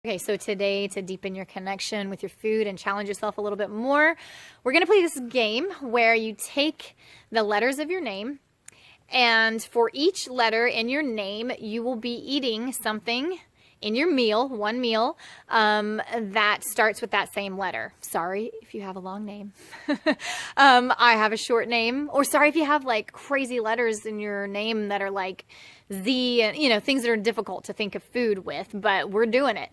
Okay, so today, to deepen your connection with your food and challenge yourself a little bit more, we're going to play this game where you take the letters of your name, and for each letter in your name, you will be eating something in your meal, one meal, that starts with that same letter. Sorry if you have a long name. I have a short name. Or sorry if you have like crazy letters in your name that are like Z, and things that are difficult to think of food with, but we're doing it.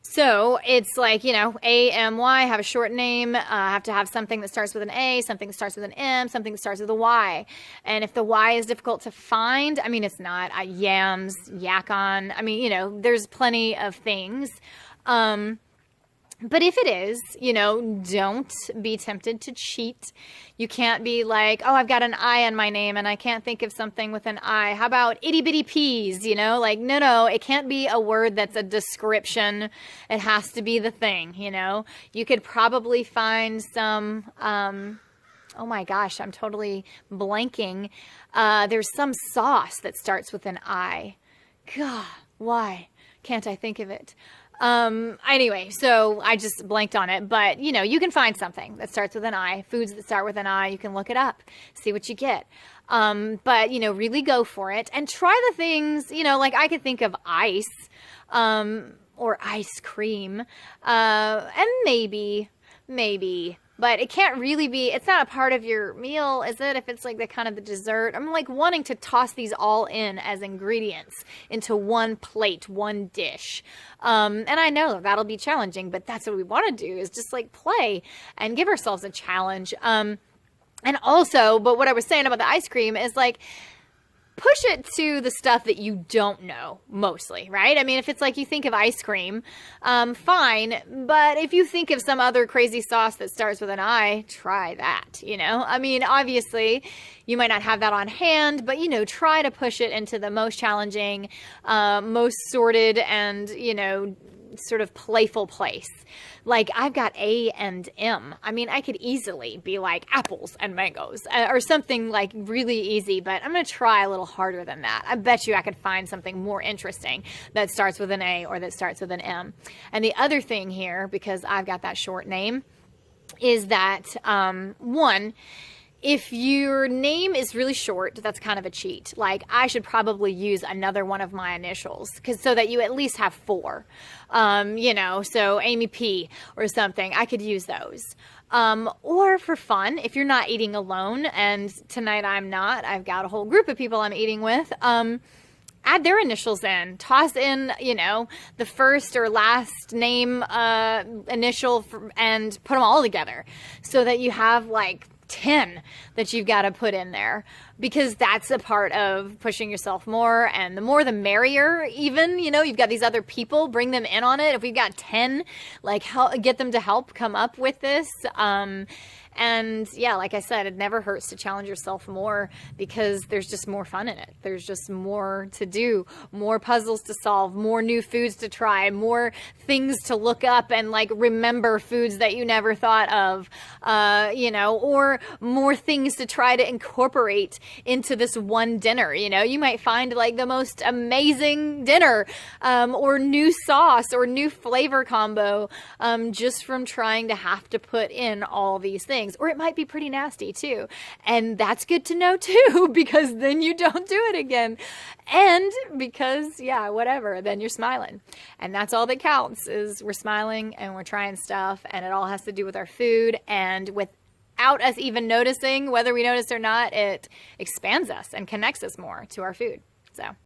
So it's like, A-M-Y, have a short name, have to have something that starts with an A, something that starts with an M, something that starts with a Y. And if the Y is difficult to find, it's not. Yams, yakon, there's plenty of things. But if it is, don't be tempted to cheat. You can't be like, oh, I've got an I in my name and I can't think of something with an I. How about itty bitty peas? No, it can't be a word that's a description. It has to be the thing, You could probably find some, oh my gosh, I'm totally blanking. There's some sauce that starts with an I. God, why can't I think of it? Anyway, so I just blanked on it, but you can find something that starts with an I, foods that start with an I, you can look it up, see what you get. But really go for it and try the things, like I could think of ice, or ice cream, and maybe, but it can't really be, it's not a part of your meal, is it? If it's like the kind of the dessert, I'm like wanting to toss these all in as ingredients into one plate, one dish. And I know that'll be challenging, but that's what we want to do is just like play and give ourselves a challenge. And also, but what I was saying about the ice cream is like, push it to the stuff that you don't know mostly, right? If it's like you think of ice cream, fine. But if you think of some other crazy sauce that starts with an I, try that, obviously you might not have that on hand, but, try to push it into the most challenging, most sorted and, sort of playful place. Like I've got A and M. I could easily be like apples and mangoes or something like really easy, but I'm going to try a little harder than that. I bet you I could find something more interesting that starts with an A or that starts with an M. And the other thing here, because I've got that short name, is that, one, if your name is really short, that's kind of a cheat. Like I should probably use another one of my initials so that you at least have four, so Amy P or something, I could use those. Or for fun, if you're not eating alone, and tonight I'm not, I've got a whole group of people I'm eating with, add their initials in, toss in, the first or last name, initial and put them all together so that you have like 10 that you've got to put in there, because that's a part of pushing yourself more, and the more the merrier. Even, you've got these other people, bring them in on it. If we've got 10, like get them to help come up with this. And yeah, like I said, it never hurts to challenge yourself more, because there's just more fun in it. There's just more to do, more puzzles to solve, more new foods to try, more things to look up and like remember foods that you never thought of, or more things to try to incorporate into this one dinner. You might find like the most amazing dinner, or new sauce or new flavor combo, just from trying to have to put in all these things. Or it might be pretty nasty too. And that's good to know too, because then you don't do it again. And because, whatever, then you're smiling. And that's all that counts, is we're smiling and we're trying stuff, and it all has to do with our food. And without us even noticing, whether we notice or not, it expands us and connects us more to our food. So